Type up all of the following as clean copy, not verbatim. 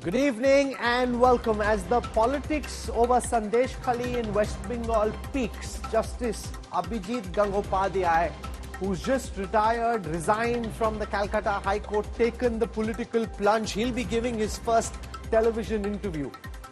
Good evening and welcome. As the politics over Sandeshkhali in West Bengal peaks, Justice Abhijit Gangopadhyay, who's just retired, resigned from the Calcutta High Court, taken the political plunge. He'll be giving his first television interview.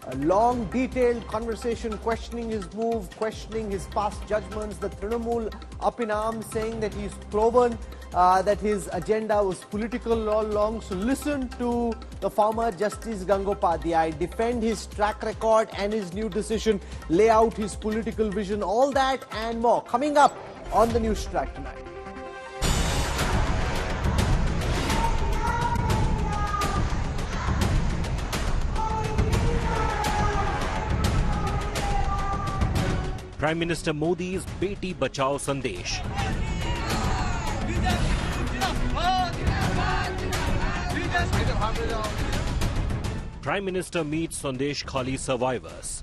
A long, detailed conversation questioning his move, questioning his past judgments. The Trinamool up in arms, saying that he's proven that his agenda was political all along. So listen to the former Justice Gangopadhyay defend his track record and his new decision, lay out his political vision, all that and more coming up on the Newstrack tonight. Prime Minister Modi's Beti Bachao Sandesh. Prime Minister meets Sandeshkhali survivors.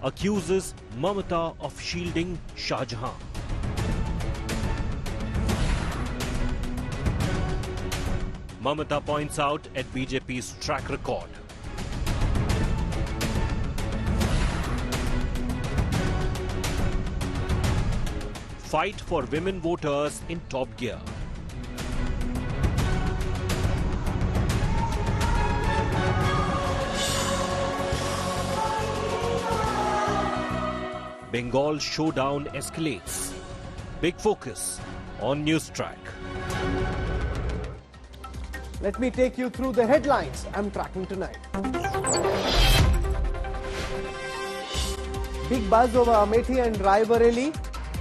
Accuses Mamata of shielding Shah Jahan. Mamata points out at BJP's track record. Fight for women voters in top gear. Bengal showdown escalates. Big focus on Newstrack. Let me take you through the headlines I'm tracking tonight. Big buzz over Amethi and Raebareli.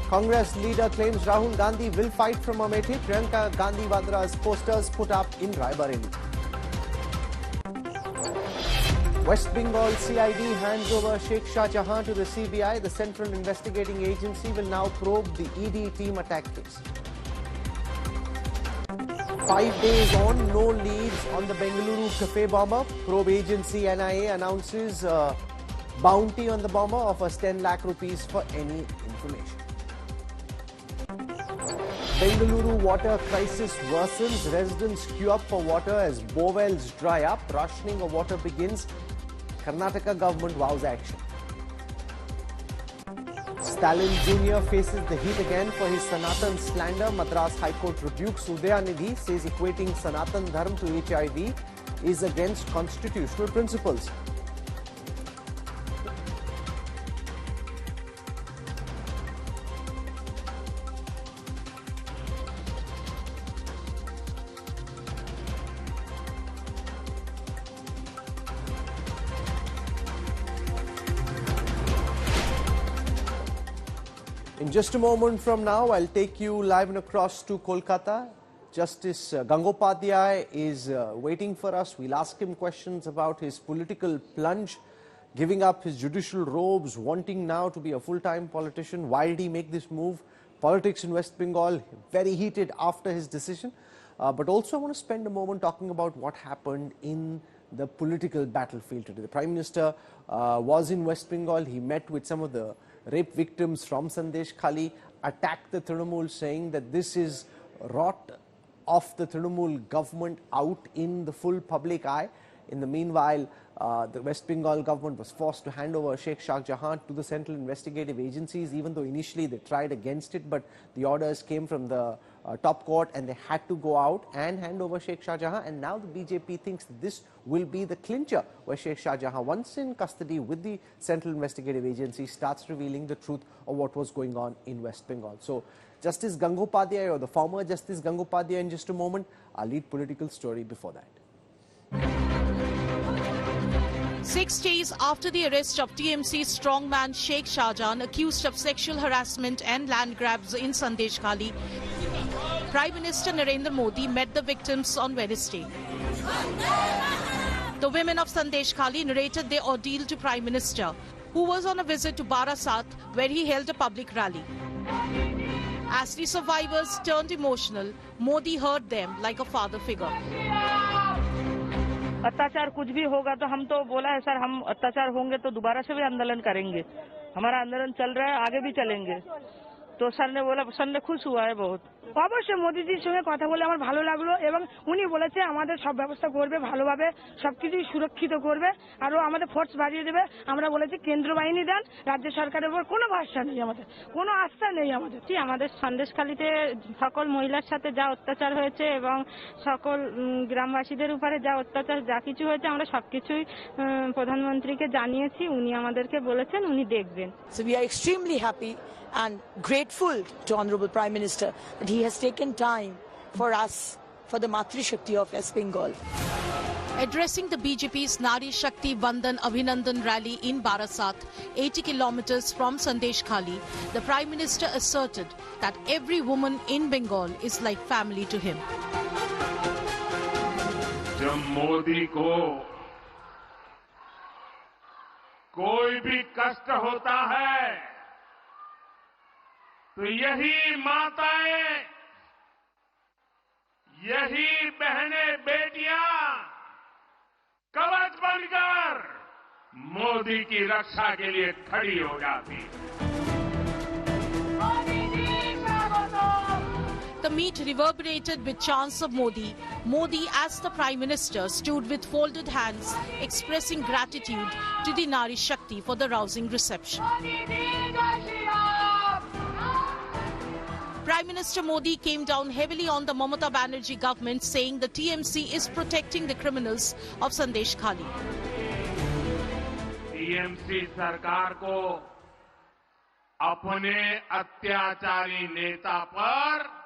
Congress leader claims Rahul Gandhi will fight from Amethi. Priyanka Gandhi Vadra's posters put up in Raebareli. West Bengal CID hands over Sheikh Shah Jahan to the CBI. The Central Investigating Agency will now probe the ED team attack case. 5 days on, no leads on the Bengaluru cafe bomber. Probe agency NIA announces bounty on the bomber, offers 10 lakh rupees for any information. Bengaluru water crisis worsens. Residents queue up for water as bowells dry up. Rationing of water begins. Karnataka government vows action. Stalin Jr. faces the heat again for his Sanatan slander. Madras High Court rebukes. Udayanidhi says equating Sanatan Dharm to HIV is against constitutional principles. In just a moment from now, I'll take you live and across to Kolkata. Justice Gangopadhyay is waiting for us. We'll ask him questions about his political plunge, giving up his judicial robes, wanting now to be a full-time politician. Why did he make this move? Politics in West Bengal, very heated after his decision. But also I want to spend a moment talking about what happened in the political battlefield today. The Prime Minister was in West Bengal. He met with some of the rape victims from Sandeshkhali, attacked the Trinamool, saying that this is rot of the Trinamool government out in the full public eye. In the meanwhile, the West Bengal government was forced to hand over Sheikh Shah Jahan to the central investigative agencies, even though initially they tried against it, but the orders came from the top court and they had to go out and hand over Sheikh Shah Jahan. And now the BJP thinks this will be the clincher, where Sheikh Shah Jahan, once in custody with the central investigative agency, starts revealing the truth of what was going on in West Bengal. So Justice Gangopadhyay, or the former Justice Gangopadhyay, in just a moment, our lead political story before that. 6 days after the arrest of TMC strongman Sheikh Shah Jahan, accused of sexual harassment and land grabs in Sandeshkhali, Prime Minister Narendra Modi met the victims on Wednesday. The women of Sandeshkhali narrated their ordeal to Prime Minister, who was on a visit to Barasat, where he held a public rally. As the survivors turned emotional, Modi heard them like a father figure. अत्याचार कुछ भी होगा तो हम तो बोला है sir, हम अत्याचार होंगे तो दोबारा से भी आंदोलन करेंगे, हमारा आंदोलन चल रहा है, आगे भी चलेंगे। तो सर ने बोला, सर ने खुश हुआ है बहुत। অবশ্যই মোদিজির সঙ্গে কথা বলে আমার ভালো লাগলো এবং উনি বলেছে আমাদের সব ব্যবস্থা করবে ভালোভাবে, সবকিছুই সুরক্ষিত করবে, আরো আমাদের ফোর্স বাড়িয়ে দেবে। আমরা বলেছি কেন্দ্র বাহিনী দেন, রাজ্য সরকারের উপর কোনো ভরসা নেই, আমাদের কোনো আস্থা নেই। আমাদের সন্দেশখালীতে সকল মহিলার সাথে যা অত্যাচার হয়েছে এবং সকল গ্রামবাসীদের উপরে যা অত্যাচার যা কিছু হয়েছে আমরা সবকিছুই প্রধানমন্ত্রীকে জানিয়েছি, উনি আমাদেরকে বলেছেন উনি দেখবেন। So we are extremely happy and grateful to Honorable Prime Minister that he has taken time for us, for the Matri Shakti of West Bengal. Addressing the BJP's Nari Shakti Vandan Abhinandan rally in Barasat, 80 kilometers from Sandeshkhali, the Prime Minister asserted that every woman in Bengal is like family to him. जब मोदी को कोई भी कष्ट होता है तो यही माताएं, यही बहनें बेटियां कवच बनकर मोदी की रक्षा के लिए खड़ी हो जाती। The meet reverberated with chants of Modi. Modi, as the Prime Minister, stood with folded hands, expressing gratitude to the Nari Shakti for the rousing reception. Prime Minister Modi came down heavily on the Mamata Banerjee government, saying the TMC is protecting the criminals of Sandeshkhali. TMC सरकार को अपने अत्याचारी नेता पर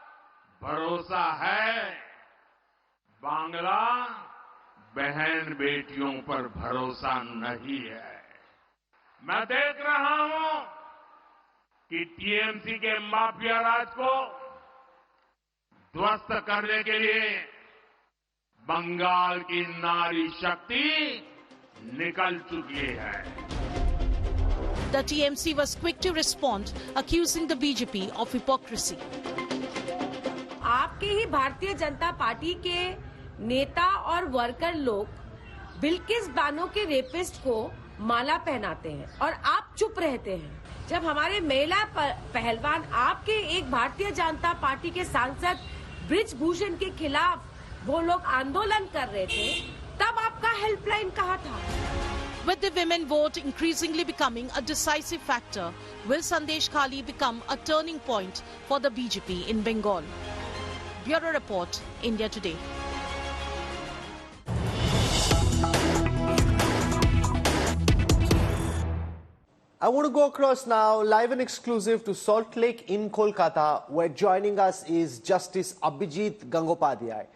भरोसा है, बांग्ला बहन बेटियों पर भरोसा नहीं है। मैं देख रहा हूं कि टीएमसी के माफिया राज को ध्वस्त करने के लिए बंगाल की नारी शक्ति निकल चुकी है। The TMC was quick to respond, accusing the BJP of hypocrisy. आपके ही भारतीय जनता पार्टी के नेता और वर्कर लोग बिल्किस बानो के रेपिस्ट को माला पहनाते हैं और आप चुप रहते हैं। जब हमारे महिला पहलवान आपके एक भारतीय जनता पार्टी के सांसद ब्रिजभूषण के खिलाफ वो लोग आंदोलन कर रहे थे, तब आपका हेल्पलाइन कहाँ था? With the women vote increasingly becoming a decisive factor, will Sandeshkhali become a turning point for the BJP in Bengal? Bureau Report, India Today. I want to go across now, live and exclusive to Salt Lake in Kolkata, where joining us is Justice Abhijit Gangopadhyay.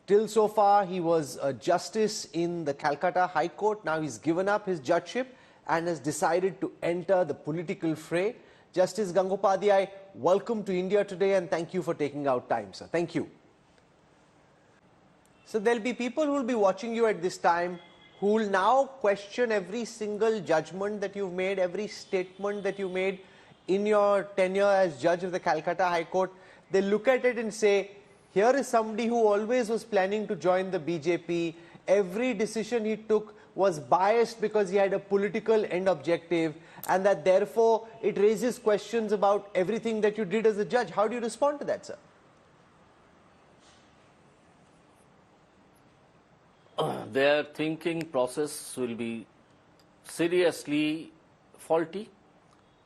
Till so far, he was a justice in the Calcutta High Court. Now he's given up his judgeship and has decided to enter the political fray. Justice Gangopadhyay, welcome to India Today and thank you for taking out time, sir. Thank you. So there'll be people who will be watching you at this time who will now question every single judgment that you've made, every statement that you made in your tenure as judge of the Calcutta High Court. They look at it and say, here is somebody who always was planning to join the BJP. Every decision he took was biased because he had a political end objective, and that therefore it raises questions about everything that you did as a judge. How do you respond to that, sir? Their thinking process will be seriously faulty,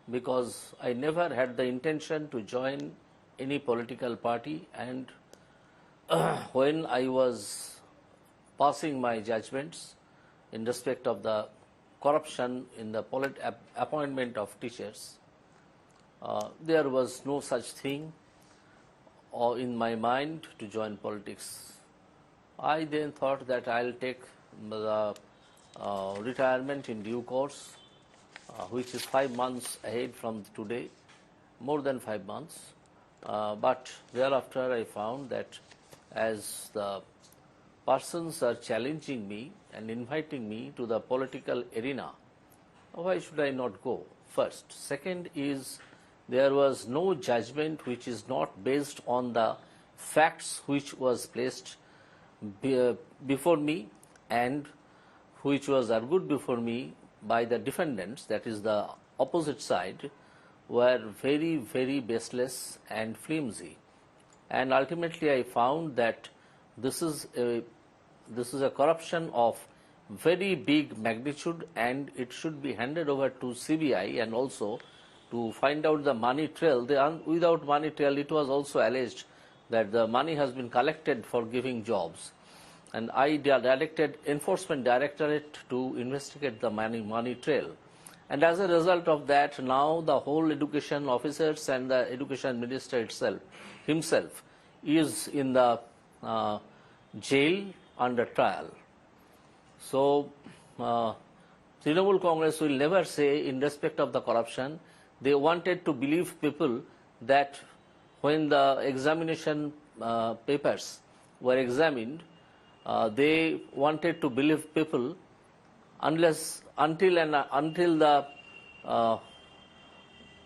because I never had the intention to join any political party, and when I was passing my judgments in respect of the corruption in the appointment of teachers, there was no such thing in my mind to join politics. I then thought that I'll take the retirement in due course, which is 5 months ahead from today, more than 5 months. But thereafter I found that as the persons are challenging me and inviting me to the political arena, why should I not go? First. Second is, there was no judgment which is not based on the facts which was placed before me and which was argued before me by the defendants, that is the opposite side, were very, very baseless and flimsy. and ultimately I found that this is a corruption of very big magnitude, and it should be handed over to CBI and also to find out the money trail. Without money trail, it was also alleged that the money has been collected for giving jobs. And I directed Enforcement Directorate to investigate the money trail. And as a result of that, now the whole education officers and the education minister himself is in the jail under trial. So, Trinamool Congress will never say in respect of the corruption. They wanted to believe people that when the examination papers were examined, they wanted to believe people until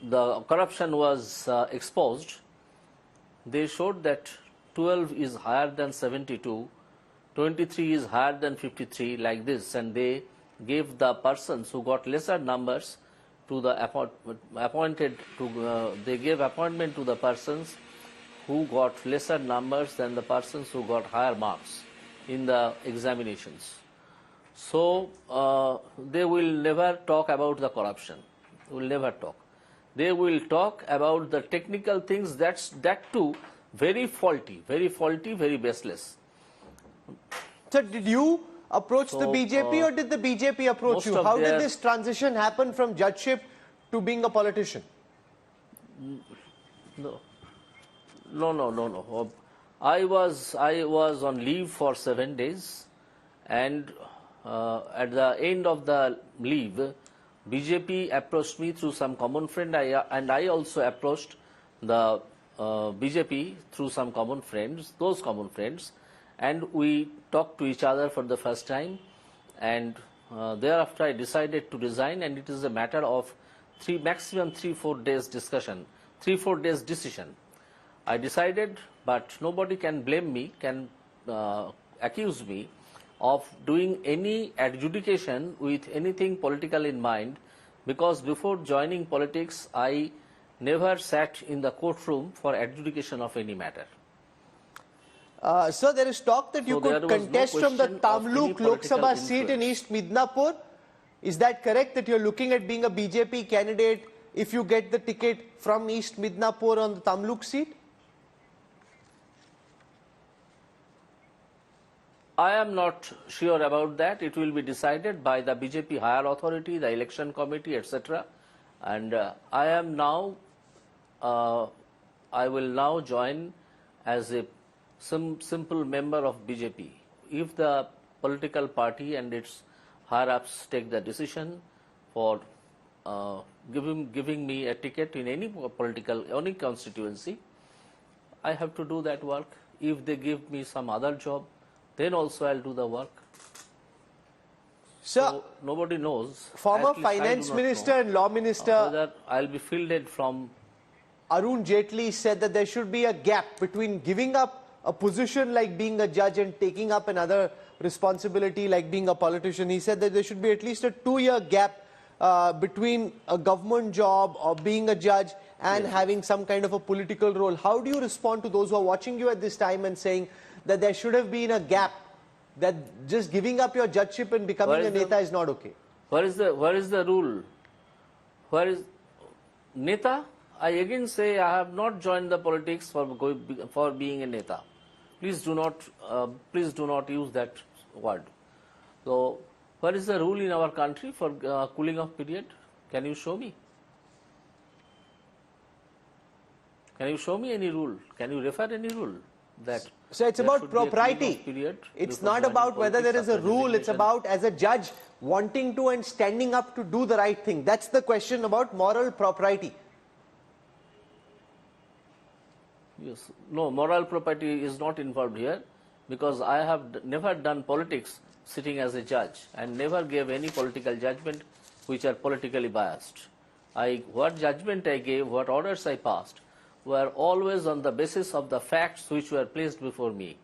the corruption was exposed. They showed that 12 is higher than 72, 23 is higher than 53, like this, and they gave the persons who got lesser numbers to the they gave appointment to the persons who got lesser numbers than the persons who got higher marks in the examinations. So they will never talk about the corruption. Will never talk. They will talk about the technical things. That too very faulty, very baseless. So did you approach the BJP or did the BJP approach you? How did this transition happen from judgeship to being a politician? No. I was on leave for 7 days, and at the end of the leave, BJP approached me through some common friend, and I also approached the BJP through some common friends, and we talked to each other for the first time, and thereafter I decided to resign, and it is a matter of maximum 3-4 days discussion, 3-4 days decision. I decided, but nobody can blame me, can accuse me of doing any adjudication with anything political in mind, because before joining politics, I never sat in the courtroom for adjudication of any matter. So there is talk that you could contest from the Tamluk Lok Sabha seat in East Midnapur. Is that correct, that you're looking at being a BJP candidate if you get the ticket from East Midnapur on the Tamluk seat? I am not sure about that. It will be decided by the BJP higher authority, the election committee, etc. And I am now, I will now join as a simple member of BJP. If the political party and its higher-ups take the decision for giving me a ticket in any any constituency, I have to do that work. If they give me some other job, then also I'll do the work. So nobody knows. Former Finance Minister and Law Minister whether I'll be fielded from. Arun Jaitley said that there should be a gap between giving up a position like being a judge and taking up another responsibility like being a politician. He said that there should be at least a 2-year gap between a government job or being a judge and having some kind of a political role. How do you respond to those who are watching you at this time and saying that there should have been a gap, that just giving up your judgeship and becoming a neta is not okay? Where is the rule? Where is neta? I again say I have not joined the politics for being a neta. Please do not use that word. So, where is the rule in our country for cooling off period? Can you show me? Can you show me any rule? Can you refer any rule that? So it's about propriety. It's not about whether there is a rule. It's about, as a judge, wanting to and standing up to do the right thing. That's the question about moral propriety. Yes. No, moral property is not involved here, because I have never done politics sitting as a judge and never gave any political judgment which are politically biased. What judgment I gave, what orders I passed, were always on the basis of the facts which were placed before me.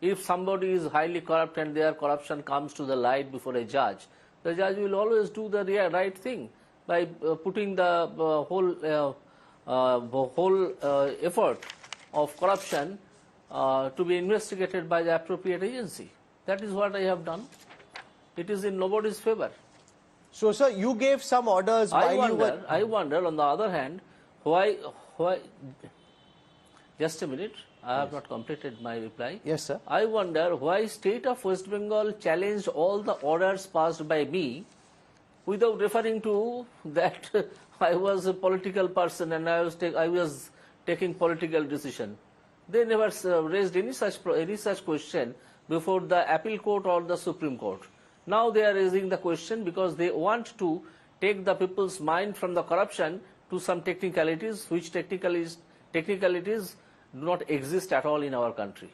If somebody is highly corrupt and their corruption comes to the light before a judge, the judge will always do the right thing by putting the whole effort of corruption to be investigated by the appropriate agency. That is what I have done. It is in nobody's favor. So, sir, you gave some orders while you were... I wonder, on the other hand, why... Just a minute, I have not completed my reply. Yes, sir. I wonder why state of West Bengal challenged all the orders passed by me without referring to that I was a political person and I was taking political decision. They never raised any such question before the appeal court or the Supreme Court. Now they are raising the question because they want to take the people's mind from the corruption to some technicalities, which technicalities do not exist at all in our country.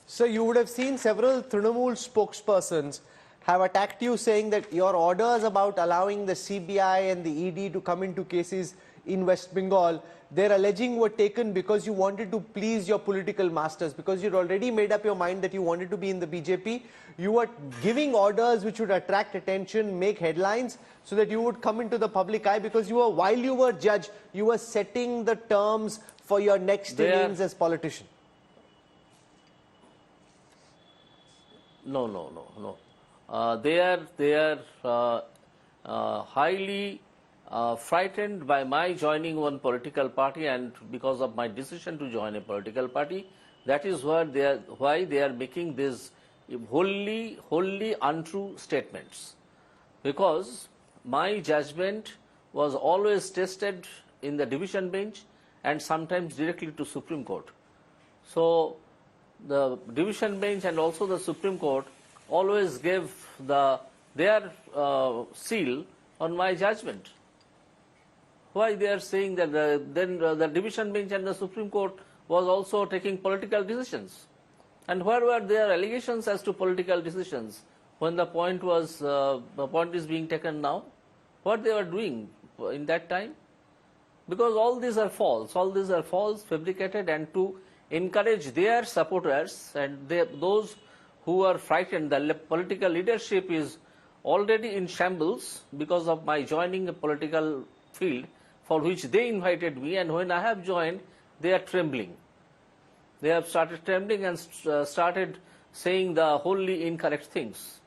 So you would have seen several Trinamool spokespersons have attacked you, saying that your orders about allowing the CBI and the ED to come into cases in West Bengal, they're alleging were taken because you wanted to please your political masters, because you'd already made up your mind that you wanted to be in the BJP. You were giving orders which would attract attention, make headlines, so that you would come into the public eye, because while you were judge, you were setting the terms for your next innings as politician. No. They are highly frightened by my joining one political party, and because of my decision to join a political party, that is why they are making these wholly untrue statements. Because my judgment was always tested in the division bench and sometimes directly to Supreme Court. So the division bench and also the Supreme Court always gave their seal on my judgment. Why they are saying that then the division bench and the Supreme Court was also taking political decisions? And where were their allegations as to political decisions when the point is being taken now? What they were doing in that time? Because all these are false, fabricated, and to encourage their supporters and those who are frightened. The political leadership is already in shambles because of my joining a political field for which they invited me, and when I have joined, they are trembling. They have started trembling and started saying the wholly incorrect things.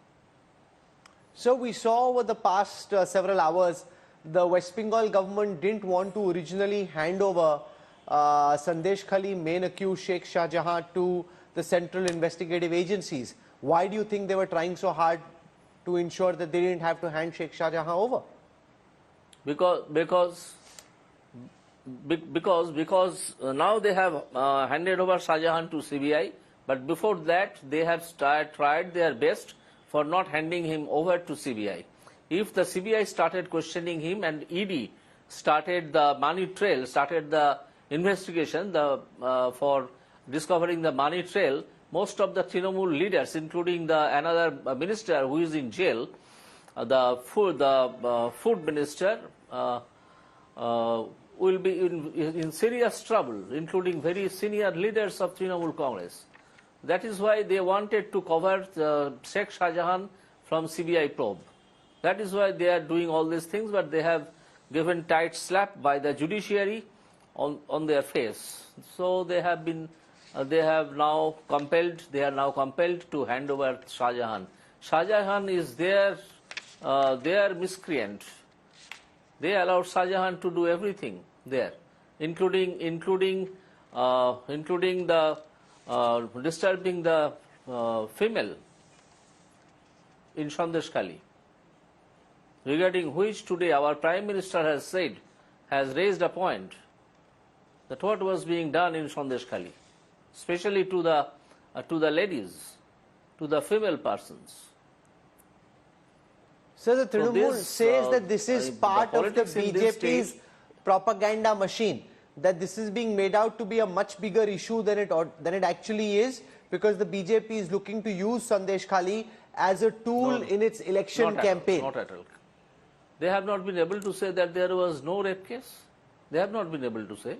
So we saw over the past several hours, the West Bengal government didn't want to originally hand over Sandeshkhali main accused Sheikh Shah Jahan to the central investigative agencies. Why do you think they were trying so hard to ensure that they didn't have to hand Sheikh Shah Jahan over? Because now they have handed over Shah Jahan to CBI, but before that they have tried their best for not handing him over to CBI. If the CBI started questioning him and ED started the money trail, started the investigation for discovering the money trail, most of the Trinamool leaders, including another minister who is in jail, the food minister, will be in serious trouble, including very senior leaders of Trinamool Congress. That is why they wanted to cover Sheikh Shah Jahan from CBI probe. That is why they are doing all these things, but they have given tight slap by the judiciary on their face. So they are now compelled to hand over Shah Jahan. Shah Jahan is their miscreant. They allowed Shah Jahan to do everything there, including the disturbing the female in Sandeshkhali, regarding which today our Prime Minister has raised a point that what was being done in Sandeshkhali, especially to the ladies, to the female persons. So the Trinamool says that this is part of the BJP's propaganda machine, that this is being made out to be a much bigger issue than it actually is, because the BJP is looking to use Sandeshkhali as a tool in its election campaign. Not at all. They have not been able to say that there was no rape case. They have not been able to say.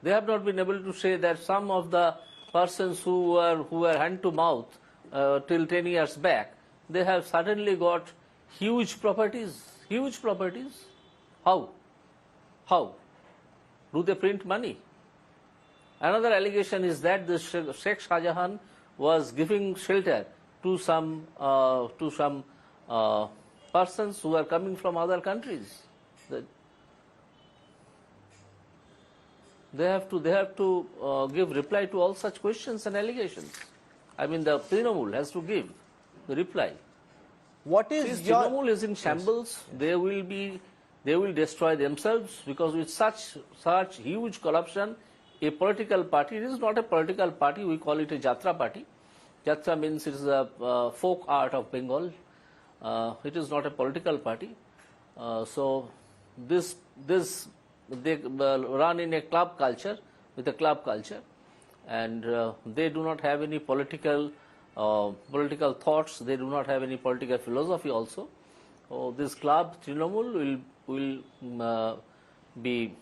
They have not been able to say that some of the persons who were hand to mouth till 10 years back, they have suddenly got huge properties. Huge properties. How? Do they print money? Another allegation is that the Sheikh Shahjahan was giving shelter to some persons who are coming from other countries. They have to give reply to all such questions and allegations. I mean, the Trinamool has to give the reply. What is Since your... Trinamool is in shambles, they will destroy themselves, because with such huge corruption, a political party, it is not a political party, we call it a Jatra party. Jatra means it is a folk art of Bengal. It is not a political party. So they run in a club culture, with a club culture, and they do not have any political thoughts. They do not have any political philosophy also. So this club Trinamool will be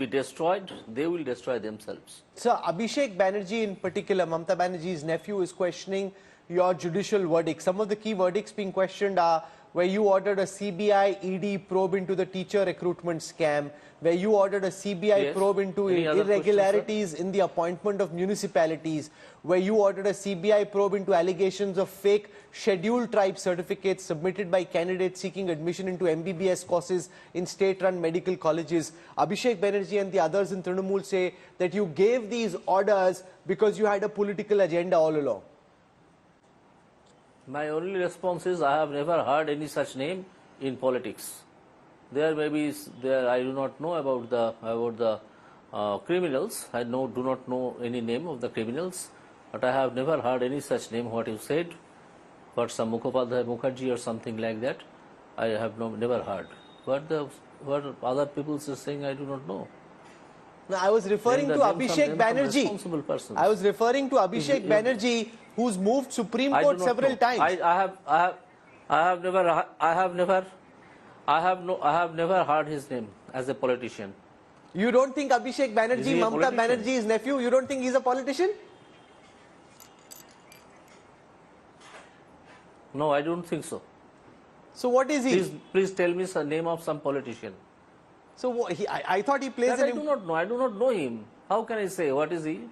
destroyed. They will destroy themselves. Sir, Abhijit Banerjee in particular, Mamata Banerjee's nephew, is questioning your judicial verdict. Some of the key verdicts being questioned are where you ordered a CBI ED probe into the teacher recruitment scam, where you ordered a CBI probe into irregularities in the appointment of municipalities, where you ordered a CBI probe into allegations of fake scheduled tribe certificates submitted by candidates seeking admission into MBBS courses in state-run medical colleges. Abhijit Banerjee and the others in Trinamool say that you gave these orders because you had a political agenda all along. My only response is I have never heard any such name in politics. There may be I do not know about the criminals. I do not know any name of the criminals, but I have never heard any such name. What you said, what some Mukherjee or something like that, I have never heard. What other people are saying, I do not know. No, I was referring to Abhijit Banerjee. I was referring to Abhijit Banerjee, who's moved Supreme Court several times. I have never heard his name as a politician. You don't think Abhijit Banerjee, Mamata Banerjee's nephew, you don't think he's a politician? No, I don't think so. So what is he? Please tell me the name of some politician. So I thought he plays I do not know. I do not know him. How can I say? What is he?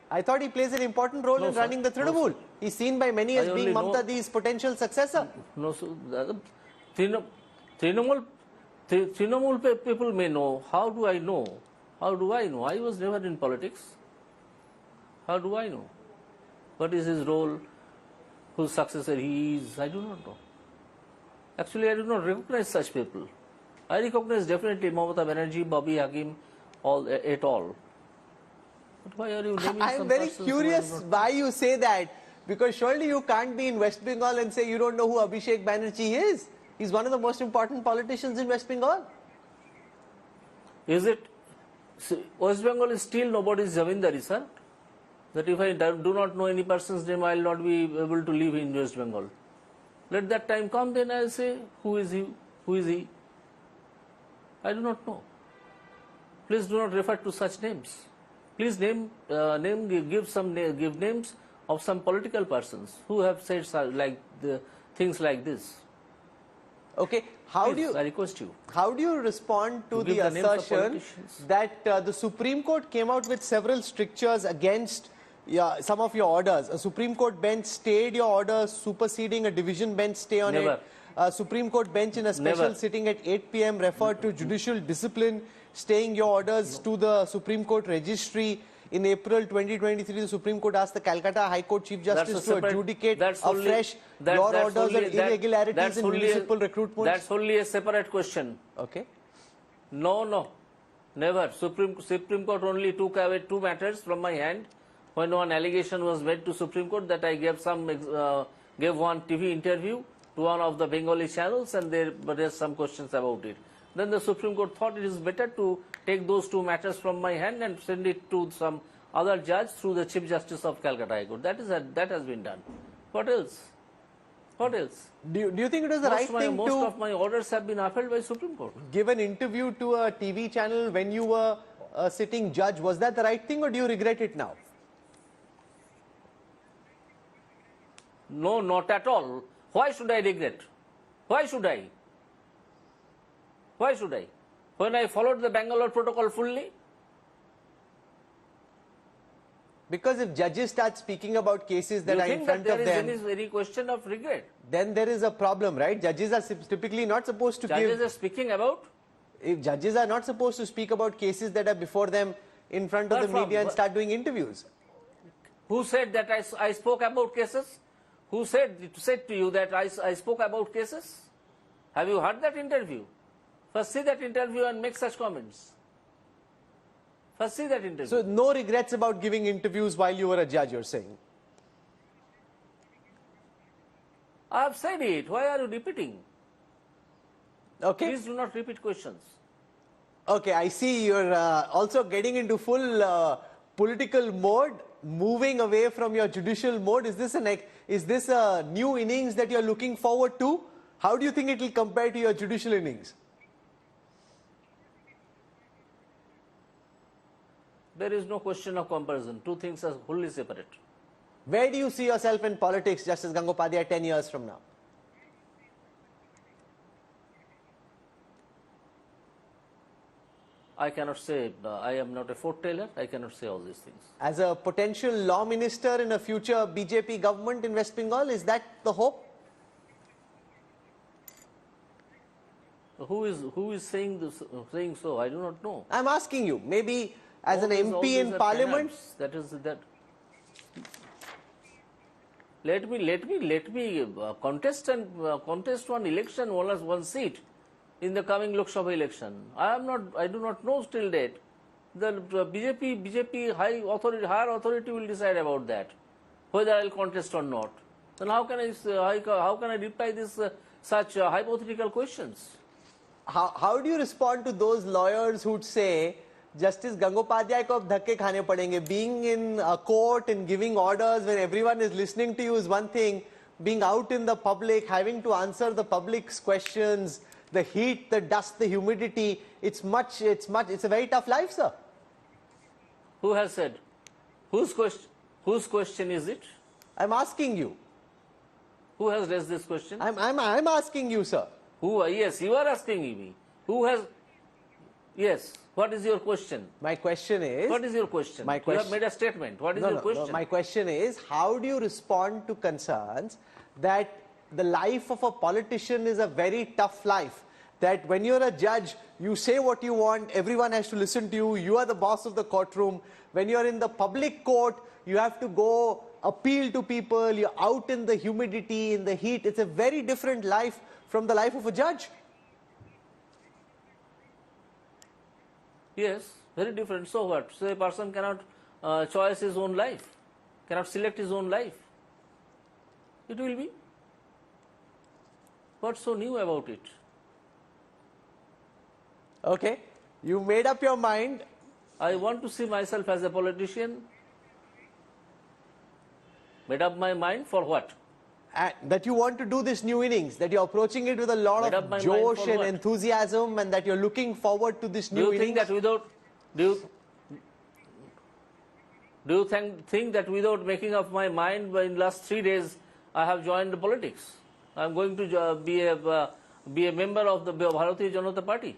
I thought he plays an important role in running the Trinamool. No, he's seen by many as being Mamata Di's potential successor. No, so Trinamool people may know. How do I know? How do I know? I was never in politics. How do I know? What is his role? Whose successor he is? I do not know. Actually, I do not recognize such people. I recognize definitely Mamata Banerjee, Bobby Hakim, et al. But why are you naming I am very curious why you say that, because surely you can't be in West Bengal and say you don't know who Abhijit Banerjee is. He's one of the most important politicians in West Bengal. Is it? West Bengal is still nobody's zamindari, sir. That if I do not know any person's name, I will not be able to live in West Bengal. Let that time come, then I will say, who is he? Who is he? I do not know. Please do not refer to such names. Please give names of some political persons who have said things like this. Okay, I request you. How do you respond to the assertion that the Supreme Court came out with several strictures against some of your orders? A Supreme Court bench stayed your order, superseding a division bench stay on it. A Supreme Court bench in a special sitting at 8 p.m. referred to judicial discipline, staying your orders to the Supreme Court registry. In April 2023, the Supreme Court asked the Calcutta High Court Chief Justice to adjudicate afresh your orders on irregularities in municipal recruitment. That's only a separate question. Okay. No, never. Supreme Court only took away two matters from my hand. When one allegation was made to Supreme Court that I gave one TV interview to one of the Bengali channels, and there raised some questions about it. Then the Supreme Court thought it is better to take those two matters from my hand and send it to some other judge through the Chief Justice of Calcutta High Court. That has been done. What else? What else? Do you think it was the right thing most of my orders have been upheld by Supreme Court. Give an interview to a TV channel when you were a sitting judge? Was that the right thing, or do you regret it now? No, not at all. Why should I regret? Why should I? Why should I? when I followed the Bangalore protocol fully? Because if judges start speaking about cases that are in front of them, there is any question of regret? Then there is a problem, right? Judges are typically not supposed to Judges are speaking about? If judges are not supposed to speak about cases that are before them in front of the media and start doing interviews. Who said that I spoke about cases? Who said to you that I spoke about cases? Have you heard that interview? First see that interview and make such comments. First see that interview. So no regrets about giving interviews while you were a judge, you're saying? I have said it. Why are you repeating? Okay. Please do not repeat questions. Okay, I see you're also getting into full political mode, moving away from your judicial mode. Is this a new innings that you're looking forward to? How do you think it will compare to your judicial innings? There is no question of comparison. Two things are wholly separate. Where do you see yourself in politics, Justice Gangopadhyay, 10 years from now? I cannot say. I am not a foreteller. I cannot say all these things. As a potential law minister in a future BJP government in West Bengal, is that the hope? Who is saying this? Saying so? I do not know. I'm asking you. Maybe as an MP in Parliament. That is that. Let me contest one election, one seat in the coming Lok Sabha election. I do not know till date. The BJP higher authority will decide about that, whether I will contest or not. Then how can I reply this such hypothetical questions? How do you respond to those lawyers who'd say Justice Gangopadhyay ko ab dhakke khane padenge? Being in a court and giving orders when everyone is listening to you is one thing. Being out in the public, having to answer the public's questions, the heat, the dust, the humidity, it's a very tough life, sir. Who has said? Whose question is it? I'm asking you. Who has raised this question? I'm asking you, sir. Who? Yes, you are asking me. Who has? Yes. What is your question? My question is... What is your question? You have made a statement. What is your question? No, my question is, how do you respond to concerns that the life of a politician is a very tough life? That when you're a judge, you say what you want, everyone has to listen to you, you are the boss of the courtroom. When you're in the public court, you have to go appeal to people, you're out in the humidity, in the heat. It's a very different life from the life of a judge. Yes, very different. So what? So a person cannot choose his own life, cannot select his own life. It will be. What's so new about it? Okay, you made up your mind. I want to see myself as a politician. Made up my mind for what? That you want to do this new innings, that you're approaching it with a lot of josh and enthusiasm, and that you're looking forward to this new innings. Do you think that without making up my mind in last 3 days, I have joined the politics? I'm going to be a member of the Bharatiya Janata Party.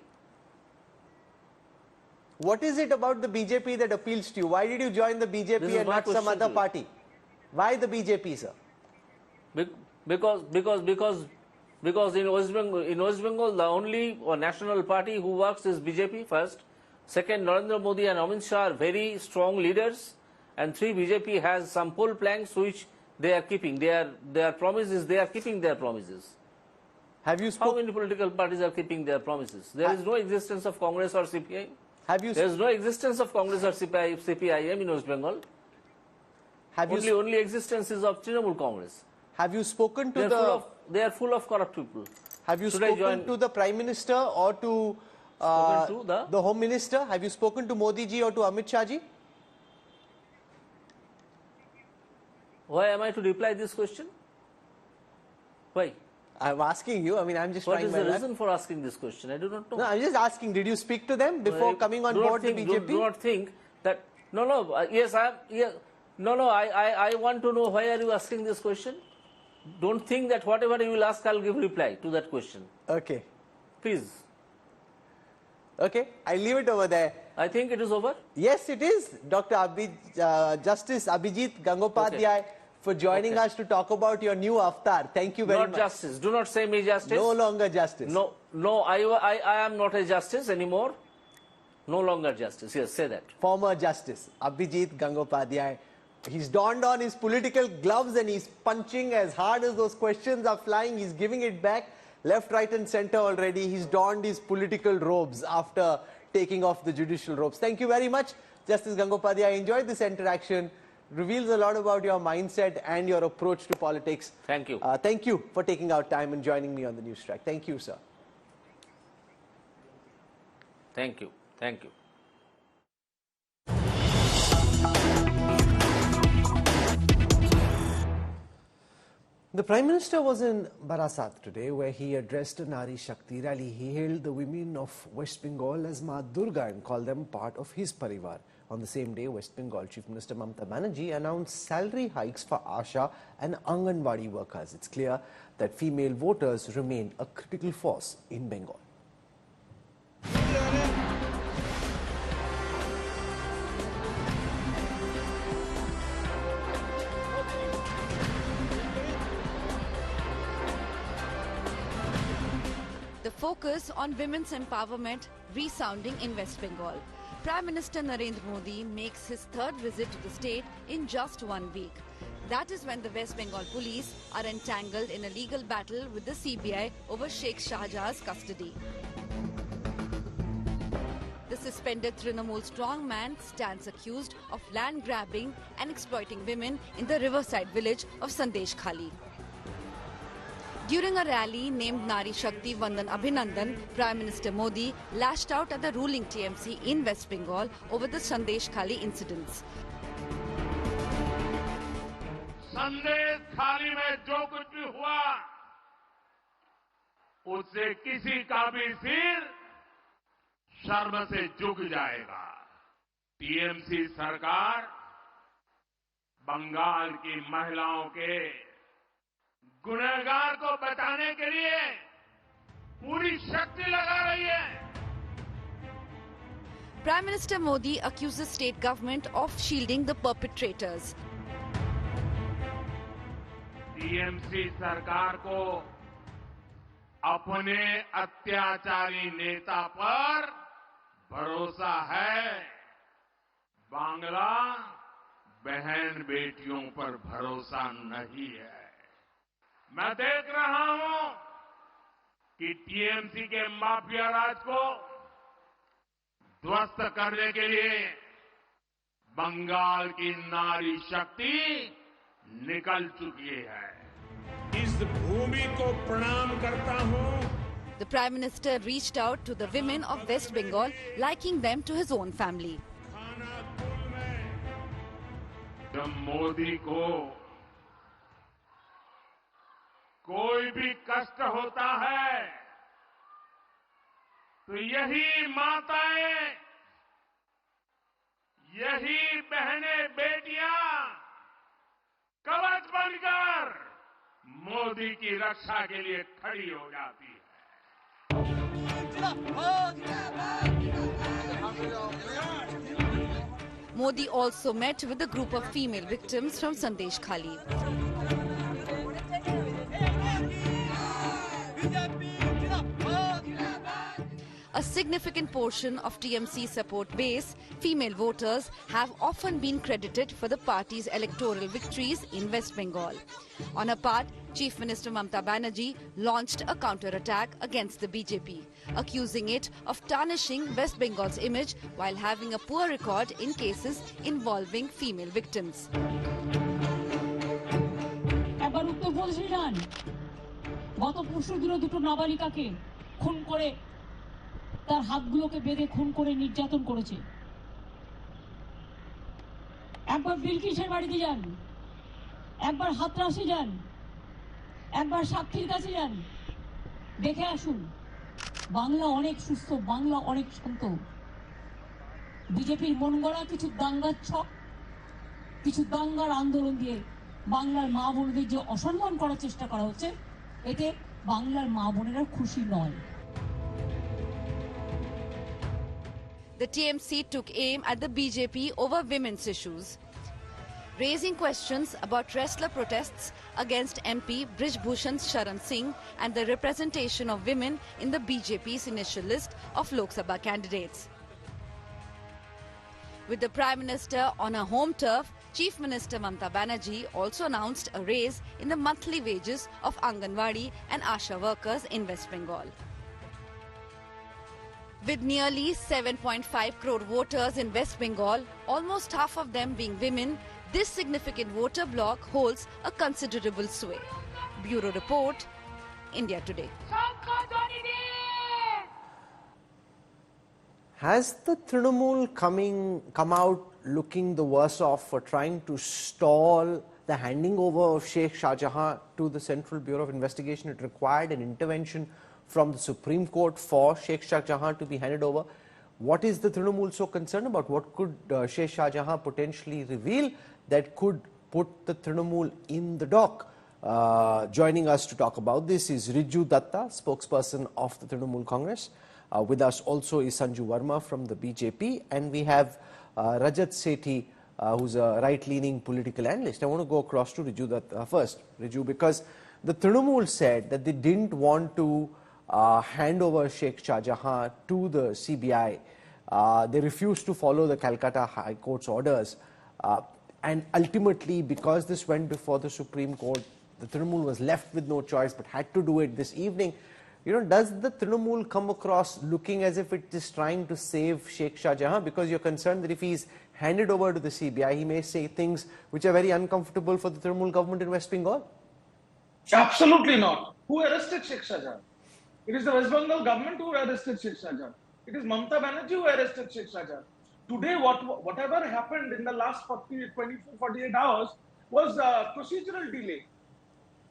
What is it about the BJP that appeals to you? Why did you join the BJP and not some other party? Why the BJP, sir? Because in West Bengal, the only national party who works is BJP first. Second, Narendra Modi and Amit Shah are very strong leaders. And 3, BJP has some poll planks which they are keeping. Their promises, they are keeping their promises. How many political parties are keeping their promises? There is no existence of Congress or CPI. There is no existence of Congress or CPIM in West Bengal. Only existence is of Trinamool Congress. Have you spoken to they are full of corrupt people. Have you spoken to the Prime Minister or to the Home Minister? Have you spoken to Modi ji or to Amit Shah ji? Why am I to reply this question? Why? I'm asking you. I mean, I'm just trying my luck. What is the reason for asking this question? I do not know. No, I'm just asking. Did you speak to them before coming on board the BJP? Do not think that. No. Yes, I am. Yes. No. I want to know why are you asking this question? Don't think that whatever you will ask, I'll give reply to that question. Okay. Please. Okay, I leave it over there. I think it is over. Yes, it is. Justice Abhijit Gangopadhyay for joining us to talk about your new avatar. Thank you very much. Not justice. Do not say me justice. No longer justice. No, I am not a justice anymore. No longer justice. Yes, say that. Former Justice Abhijit Gangopadhyay. He's donned on his political gloves and he's punching as hard as those questions are flying. He's giving it back left, right and center already. He's donned his political robes after taking off the judicial robes. Thank you very much, Justice Gangopadhyay. I enjoyed this interaction. Reveals a lot about your mindset and your approach to politics. Thank you. Thank you for taking out time and joining me on the Newstrack. Thank you, sir. Thank you. Thank you. The Prime Minister was in Barasat today, where he addressed a Nari Shakti rally. He hailed the women of West Bengal as Ma Durga and called them part of his parivar. On the same day, West Bengal Chief Minister Mamata Banerjee announced salary hikes for Asha and Anganwadi workers. It's clear that female voters remain a critical force in Bengal. The focus on women's empowerment resounding in West Bengal. Prime Minister Narendra Modi makes his third visit to the state in just 1 week. That is when the West Bengal police are entangled in a legal battle with the CBI over Sheikh Shahjahan's custody. The suspended Trinamool strongman stands accused of land grabbing and exploiting women in the riverside village of Sandeshkhali. During a rally named Nari Shakti Vandan Abhinandan, Prime Minister Modi lashed out at the ruling TMC in West Bengal over the Sandeshkhali incidents. Sandeshkhali में जो कुछ भी हुआ उससे किसी का भी सिर शर्म से झुक जाएगा। टीएमसी सरकार बंगाल की महिलाओं के गुनहगार को बचाने के लिए पूरी शक्ति लगा रही है। Prime Minister Modi accuses state government of shielding the perpetrators. TMC सरकार को अपने अत्याचारी नेता पर भरोसा है, बांग्ला बहन बेटियों पर भरोसा नहीं है। मैं देख रहा हूं कि टीएमसी के माफिया राज को ध्वस्त करने के लिए बंगाल की नारी शक्ति निकल चुकी है। इस भूमि को प्रणाम करता हूं। The Prime Minister reached out to the women of West Bengal, liking them to his own family. जब मोदी को कोई भी कष्ट होता है तो यही माताएं, यही बहनें बेटियां कवच बनकर मोदी की रक्षा के लिए खड़ी हो जाती है। Modi also met with a group of female victims from Sandeshkhali. A significant portion of TMC support base, female voters, have often been credited for the party's electoral victories in West Bengal. On her part, Chief Minister Mamata Banerjee launched a counter-attack against the BJP, accusing it of tarnishing West Bengal's image while having a poor record in cases involving female victims. তার হাতগুলোকে বেঁধে খুন করে নির্যাতন করেছে। একবার বিলকিসের বাড়িতে যান, একবার হাতরাসে যান, একবার সাক্ষীর কাছে যান, দেখে আসুন বাংলা অনেক সুস্থ, বাংলা অনেক শান্ত। বিজেপির মন গড়া কিছু দাঙ্গার ছক, কিছু দাঙ্গার আন্দোলন দিয়ে বাংলার মা বোনদের যে অসম্মান করার চেষ্টা করা হচ্ছে, এতে বাংলার মা বোনেরা খুশি নয়। the TMC took aim at the BJP over women's issues, raising questions about wrestler protests against MP Brij Bhushan Sharan Singh and the representation of women in the BJP's initial list of Lok Sabha candidates. With the Prime Minister on her home turf, Chief Minister Mamata Banerjee also announced a raise in the monthly wages of Anganwadi and Asha workers in West Bengal. With nearly 7.5 crore voters in West Bengal, almost half of them being women, this significant voter bloc holds a considerable sway. Bureau Report, India Today. Has the Trinamool come out looking the worse off for trying to stall the handing over of Sheikh Shah Jahan to the Central Bureau of Investigation? It required an intervention from the Supreme Court for Sheikh Shah Jahan to be handed over. What is the Trinamool so concerned about? What could Sheikh Shah Jahan potentially reveal that could put the Trinamool in the dock? Joining us to talk about this is Riju Datta, spokesperson of the Trinamool Congress. With us also is Sanju Verma from the BJP, and we have Rajat Sethi, who's a right-leaning political analyst. I want to go across to Riju Datta first, Riju, because the Trinamool said that they didn't want to hand over Sheikh Shah Jahan to the CBI. They refused to follow the Calcutta High Court's orders. And ultimately, because this went before the Supreme Court, the Trinamool was left with no choice but had to do it this evening. You know, does the Trinamool come across looking as if it is trying to save Sheikh Shah Jahan? Because you're concerned that if he's handed over to the CBI, he may say things which are very uncomfortable for the Trinamool government in West Bengal? Absolutely not. Who arrested Sheikh Shah Jahan? It is the West Bengal government who arrested Sheikh Shah Jahan. It is Mamata Banerjee who arrested Sheikh Shah Jahan. Today, whatever happened in the last 48 hours was a procedural delay.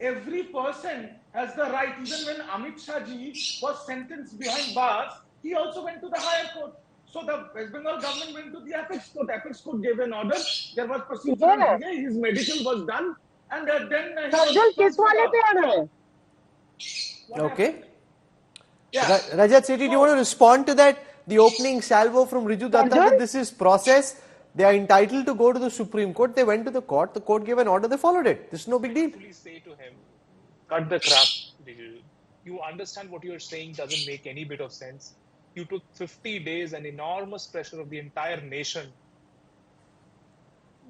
Every person has the right, even when Amit Shah ji was sentenced behind bars, he also went to the higher court. So the West Bengal government went to the apex court. Apex court gave an order. There was procedural delay. His medical was done, and then okay. Yeah. Rajat Sethi, do you want to respond to that? The opening salvo from Riju Datta that this is process. They are entitled to go to the Supreme Court. They went to the court gave an order, they followed it. This is no big deal. Please say to him, cut the crap, Riju. You understand what you are saying doesn't make any bit of sense. You took 50 days and enormous pressure of the entire nation.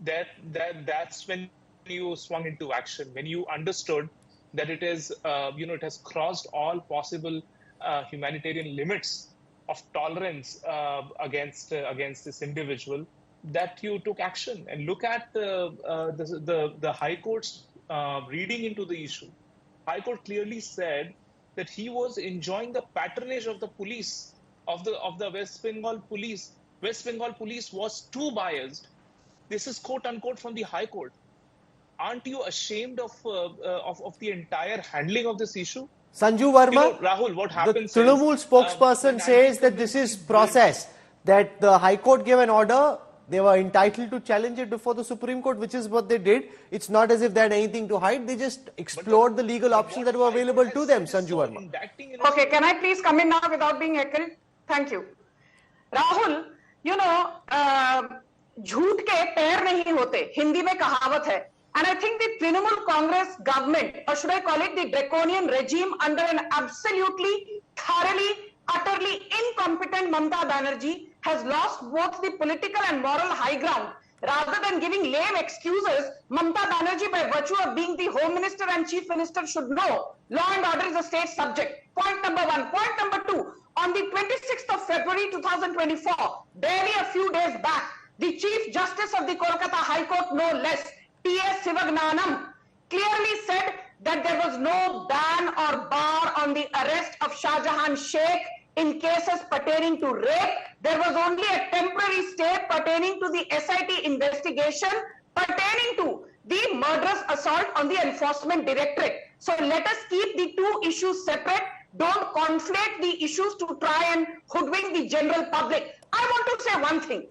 That's when you swung into action. When you understood that it is, it has crossed all possible humanitarian limits of tolerance against this individual, that you took action. And look at the High Court's reading into the issue. High Court clearly said that he was enjoying the patronage of the police, of the West Bengal police. West Bengal police was too biased. This is quote unquote from the High Court. Aren't you ashamed of the entire handling of this issue? Sanju Verma, Rahul, what happens the Trinamool spokesperson says that this is process, that the High Court gave an order, they were entitled to challenge it before the Supreme Court, which is what they did. It's not as if they had anything to hide, they just explored the legal options that were available to them, Sanju Verma. Okay, can I please come in now without being heckled? Thank you. Rahul, झूठ के पैर नहीं होते, हिंदी में कहावत है. And I think the Trinamool Congress government, or should I call it the draconian regime under an absolutely, thoroughly, utterly incompetent Mamata Banerjee, has lost both the political and moral high ground. Rather than giving lame excuses, Mamata Banerjee, by virtue of being the Home Minister and Chief Minister, should know law and order is a state subject. Point number one. Point number two, on the 26th of February 2024, barely a few days back, the Chief Justice of the Kolkata High Court, no less, T.S. Sivagnanam, clearly said that there was no ban or bar on the arrest of Shah Jahan Sheikh in cases pertaining to rape. There was only a temporary stay pertaining to the SIT investigation pertaining to the murderous assault on the Enforcement Directorate. So let us keep the two issues separate. Don't conflate the issues to try and hoodwink the general public. I want to say one thing.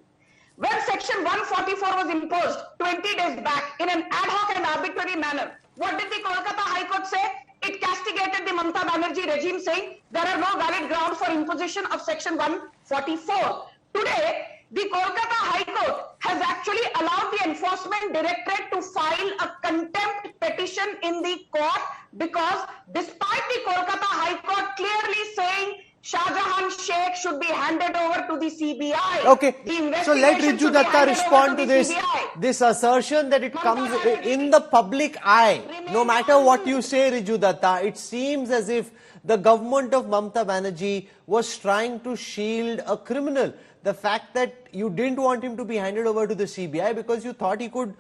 When Section 144 was imposed 20 days back in an ad hoc and arbitrary manner, what did the Kolkata High Court say? It castigated the Mamata Banerjee regime, saying there are no valid grounds for imposition of Section 144. Today, the Kolkata High Court has actually allowed the Enforcement Directorate to file a contempt petition in the court because despite the Kolkata High Court clearly saying Shah Jahan Sheikh should be handed over to the CBI. Okay, so let Riju Datta respond to this. This assertion that it comes in the public eye. No matter what you say, Riju Datta, it seems as if the government of Mamata Banerjee was trying to shield a criminal. The fact that you didn't want him to be handed over to the CBI because you thought he could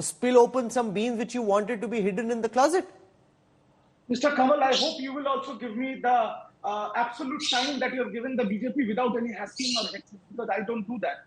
spill open some beans which you wanted to be hidden in the closet. Mr. Kanwal, I hope you will also give me the absolute time that you have given the BJP without any asking or hexing, because I don't do that.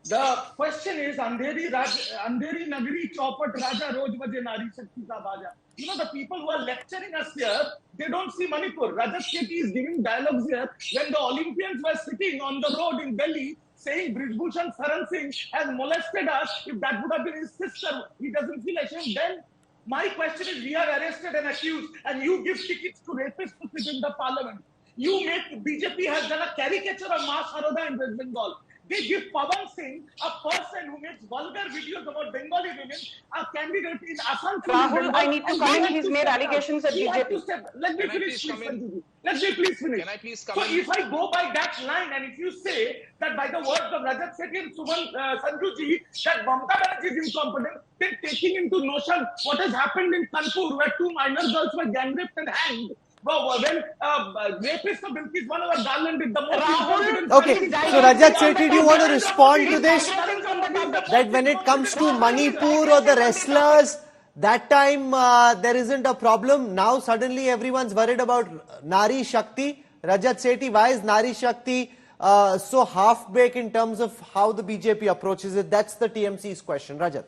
The question is, Andheri Nagari Chaupat Raja Roj Baje Nari Shakti Ka Baja. You know, the people who are lecturing us here, they don't see Manipur. Rajat Shetty is giving dialogues here when the Olympians were sitting on the road in Delhi saying Brijbhushan Saran Singh has molested us. If that would have been his sister, he doesn't feel ashamed. Then my question is, we are arrested and accused, and you give tickets to rapists to sit in the parliament. You make, BJP has done a caricature of Mass Haroda in West Bengal. They give Pawan Singh, a person who makes vulgar videos about Bengali women, a candidate in Assam. Rahul, I need to comment. He's made allegations at BJP. Let me finish, please. Let me please finish. Can I please comment? So if I go by that line, and if you say that by the words of Rajat Shetty and Sanju ji, that Mamata Banerjee is incompetent, then taking into notion what has happened in Kanpur, where 2 minor girls were gang raped and hanged. Well, when rapist of Bilkis, one of our garland is the most Okay, so Rajat Shetty, do you want to respond to this? That when it comes to Manipur or the wrestlers, that time there isn't a problem. Now suddenly everyone's worried about Nari Shakti. Rajat Shetty, why is Nari Shakti so half-baked in terms of how the BJP approaches it? That's the TMC's question. Rajat.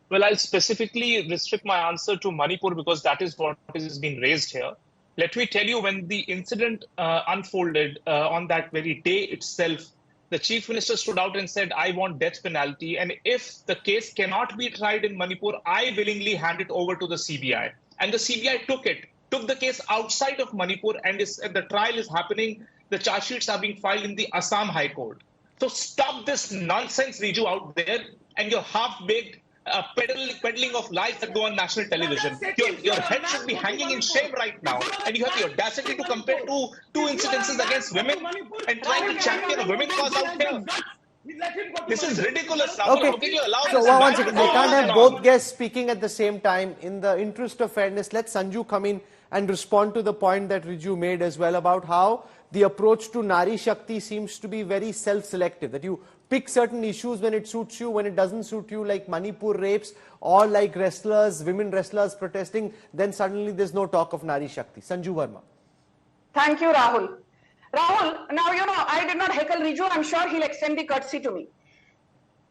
Well, I'll specifically restrict my answer to Manipur because that is what is being raised here. Let me tell you, when the incident unfolded on that very day itself, the Chief Minister stood out and said, I want death penalty. And if the case cannot be tried in Manipur, I willingly hand it over to the CBI. And the CBI took the case outside of Manipur, and the trial is happening. The charge sheets are being filed in the Assam High Court. So stop this nonsense, Riju, out there, and your half-baked peddling of lies that go on national television. Your head should be hanging in shame right now, and you have the audacity to compare two incidences against women and trying to champion a women's cause out here. This is ridiculous. Okay, how can you allow so this one second. They can't have both guests speaking at the same time. In the interest of fairness, let Sanju come in and respond to the point that Riju made as well about how the approach to Nari Shakti seems to be very self-selective, that you pick certain issues when it suits you, when it doesn't suit you, like Manipur rapes or like women wrestlers protesting, then suddenly there's no talk of Nari Shakti. Sanju Verma. Thank you, Rahul. Rahul, now you know, I did not heckle Riju. I'm sure he'll extend the courtesy to me.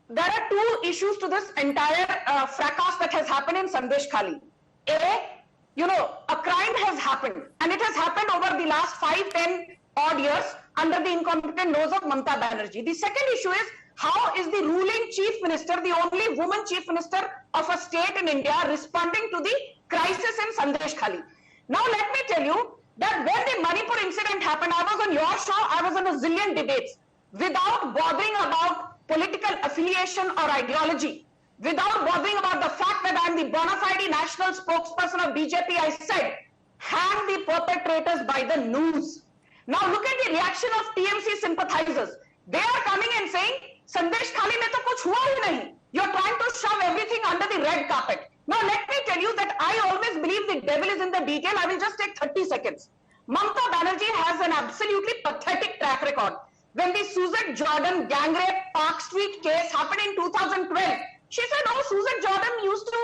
There are 2 issues to this entire fracas that has happened in Sandeshkhali. A crime has happened, and it has happened over the last 5-10 odd years under the incompetent nose of Mamata Banerjee. The second issue is, how is the ruling chief minister, the only woman chief minister of a state in India, responding to the crisis in Sandeshkhali? Now let me tell you that when the Manipur incident happened, I was on your show, I was on a zillion debates, without bothering about political affiliation or ideology, without bothering about the fact that I am the bona fide national spokesperson of BJP, I said, hang the perpetrators by the noose. Now look at the reaction of TMC sympathizers. They are coming and saying, Sandeshkhali mein to kuch hua hi nahi. You're trying to shove everything under the red carpet. Now let me tell you that I always believe the devil is in the detail. I will just take 30 seconds. Mamata Banerjee has an absolutely pathetic track record. When the Suzette Jordan gang rape Park Street case happened in 2012, she said, oh, Suzette Jordan used to,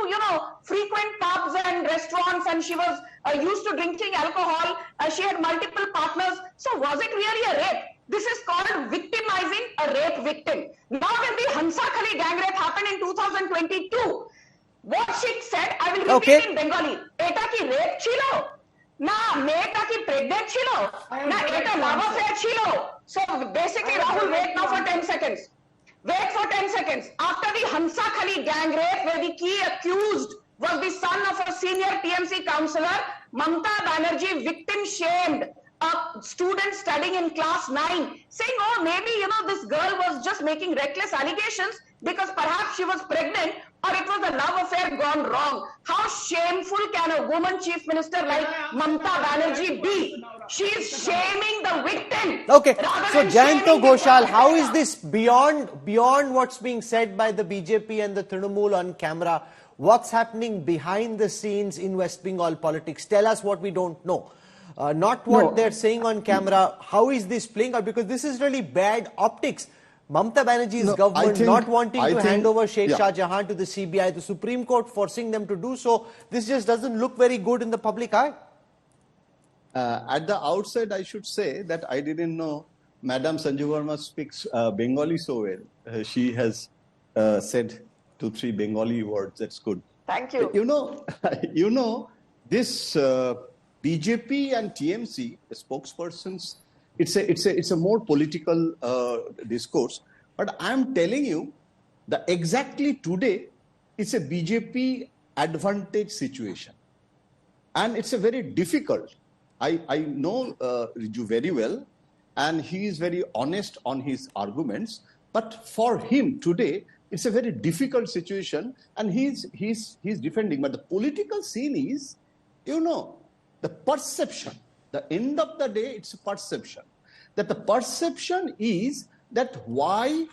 frequent pubs and restaurants, and she was used to drinking alcohol. She had multiple partners. So was it really a rape? This is called victimizing a rape victim. Now when the Sandeshkhali gang rape happened in 2022, what she said, I will repeat in Bengali. Eta ki rape chilo. Na meta ki pregnant chilo. Na eta lava fair chilo. So basically, Rahul, wait now for 10 seconds. Wait for 10 seconds. After the Sandeshkhali gang rape, where the key accused was the son of a senior TMC councillor, Mamata Banerjee victim shamed a student studying in class 9 saying, oh, maybe, this girl was just making reckless allegations because perhaps she was pregnant or it was a love affair gone wrong. How shameful can a woman chief minister like Mamata Banerjee be? She is shaming the victim. Okay, so Jayanto Ghoshal, how is this beyond what's being said by the BJP and the Trinamool on camera? What's happening behind the scenes in West Bengal politics? Tell us what we don't know. Not what they're saying on camera. How is this playing out? Because this is really bad optics. Mamata Banerjee's government not wanting to hand over Sheikh Shah Jahan to the CBI, the Supreme Court forcing them to do so. This just doesn't look very good in the public eye. At the outset, I should say that I didn't know Madam Sanju Verma speaks Bengali so well. She has said 2-3 Bengali words. That's good. Thank you. You know, this BJP and TMC, the spokespersons, it's a more political discourse. But I'm telling you that exactly today, it's a BJP advantage situation. And it's a very difficult. I know Riju very well, and he is very honest on his arguments. But for him today, it's a very difficult situation, and he's defending. But the political scene is, the perception. The end of the day, it's a perception. That the perception is that why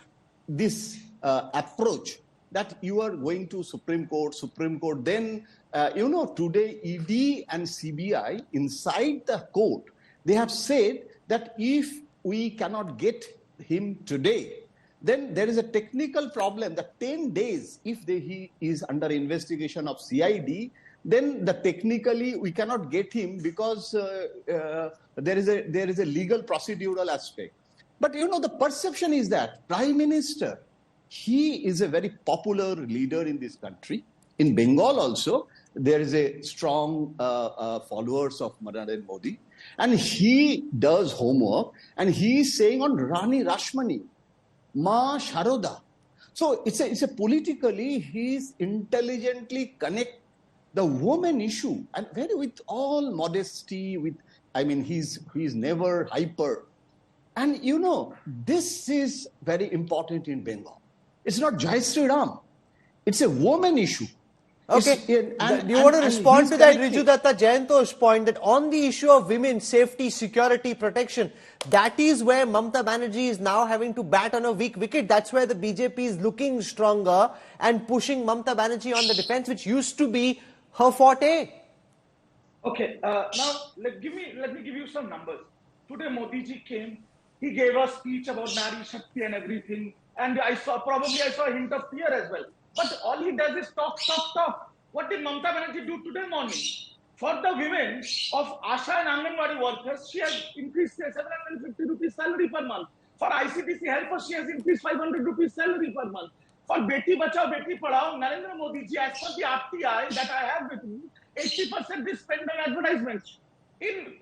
this approach that you are going to Supreme Court, then, today ED and CBI inside the court, they have said that if we cannot get him today, then there is a technical problem that 10 days, if he is under investigation of CID, then technically we cannot get him because there is a legal procedural aspect. But the perception is that Prime Minister, he is a very popular leader in this country. In Bengal also, there is a strong followers of Narendra Modi, and he does homework, and he is saying on Rani Rashmani, Ma Sharoda. So it's a politically, he's intelligently connect the woman issue, and very with all modesty, he's never hyper. And this is very important in Bengal. It's not Jai Sri Ram. It's a woman issue. Okay. Do you want to respond to that, Riju Datta, Jayanto's point that on the issue of women, safety, security, protection, that is where Mamata Banerjee is now having to bat on a weak wicket. That's where the BJP is looking stronger and pushing Mamata Banerjee on the defense, which used to be her forte. Okay, now let me give you some numbers. Today Modi ji came, he gave a speech about Nari Shakti and everything, and I saw a hint of fear as well. But all he does is talk. What did Mamata Banerjee do today morning? For the women of Asha and Anganwadi workers, she has increased 750 rupees salary per month. For ICTC helpers, she has increased 500 rupees salary per month. For Beti Bachao, Beti Padhao, Narendra Modi ji, as per the RTI that I have with me, 80% is spent on advertisements.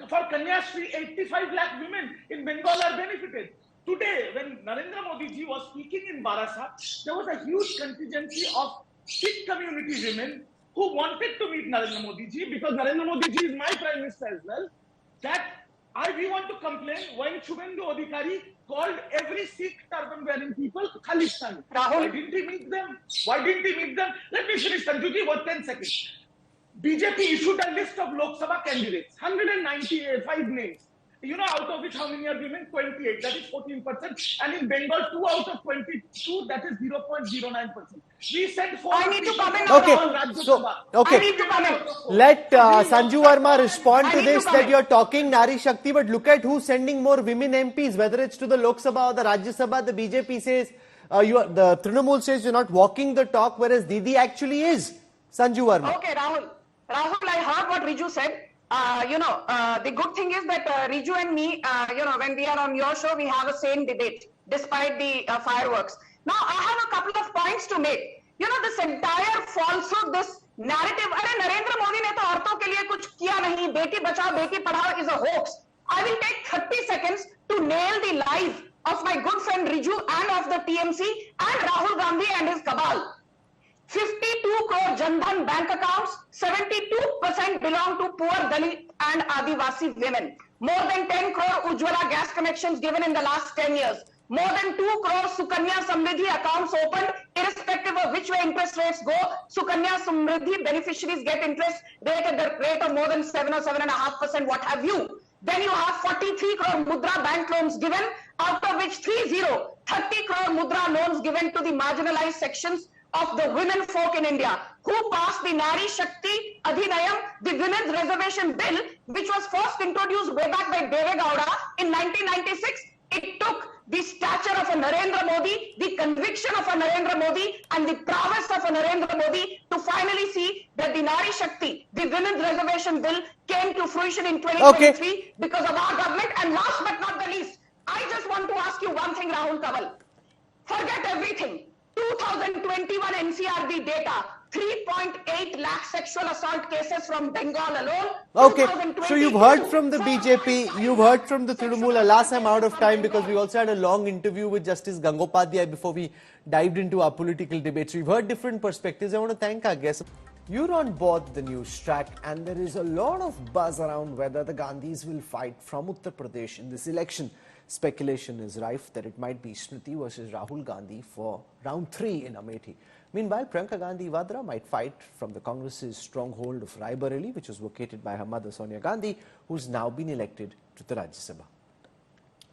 For Kanyashree, 85 lakh women in Bengal are benefited. Today, when Narendra Modi ji was speaking in Barasat, there was a huge contingency of Sikh community women who wanted to meet Narendra Modi ji because Narendra Modi ji is my Prime Minister as well. We want to complain when Shubhendu Adhikari called every Sikh turban-wearing people Khalistan. Why didn't he meet them? Let me finish, Sanjuji, for 10 seconds. BJP issued a list of Lok Sabha candidates, 195 names. Out of which how many are women? 28. That is 14%. And in Bengal, 2 out of 22, that is 0.09%. We sent 4. I need to comment. Okay. I need to comment. Let Sanju Verma respond to this, that you're talking Nari Shakti, but look at who's sending more women MPs, whether it's to the Lok Sabha or the Rajya Sabha. The BJP says, the Trinamool says you're not walking the talk, whereas Didi actually is. Sanju Verma. Okay, Rahul, I heard what Riju said. The good thing is that Riju and me, when we are on your show, we have a same debate, despite the fireworks. Now, I have a couple of points to make. This entire falsehood, this narrative, Narendra Modi ne to aurton ke liye kuch kiya nahi, beti bachao, beti padhao is a hoax. I will take 30 seconds to nail the lies of my good friend Riju and of the TMC and Rahul Gandhi and his cabal. 52 crore Jan Dhan bank accounts, 72% belong to poor Dalit and Adivasi women. More than 10 crore Ujjwala gas connections given in the last 10 years. More than 2 crore Sukanya Samriddhi accounts opened, irrespective of which way interest rates go. Sukanya Samriddhi beneficiaries get interest rate at the rate of more than 7 or 7.5%, what have you. Then you have 43 crore Mudra bank loans given, out of which 30 crore Mudra loans given to the marginalized sections of the women folk in India. Who passed the Nari Shakti Adhinayam, the Women's Reservation Bill, which was first introduced way back by Deve Gowda in 1996. It took the stature of a Narendra Modi, the conviction of a Narendra Modi, and the prowess of a Narendra Modi to finally see that the Nari Shakti, the Women's Reservation Bill, came to fruition in 2023 because of our government. And last but not the least, I just want to ask you one thing, Rahul Kanwal. Forget everything. 2021 NCRB data, 3.8 lakh sexual assault cases from Bengal alone. Okay, so you've heard from the BJP, you've heard from the Trinamool. Alas, I'm out of time because we also had a long interview with Justice Gangopadhyay before we dived into our political debate. So you've heard different perspectives. I want to thank our guests. You're on board the Newstrack, and there is a lot of buzz around whether the Gandhis will fight from Uttar Pradesh in this election. Speculation is rife that it might be Smriti versus Rahul Gandhi for round 3 in Amethi. Meanwhile, Priyanka Gandhi Vadra might fight from the Congress's stronghold of Raebareli, which was vacated by her mother Sonia Gandhi, who's now been elected to the Rajya Sabha.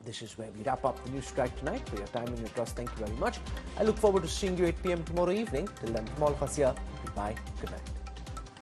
This is where we wrap up the Newstrack tonight. For your time and your trust, thank you very much. I look forward to seeing you 8 p.m. tomorrow evening. Till then, from all of us here, goodbye, good night.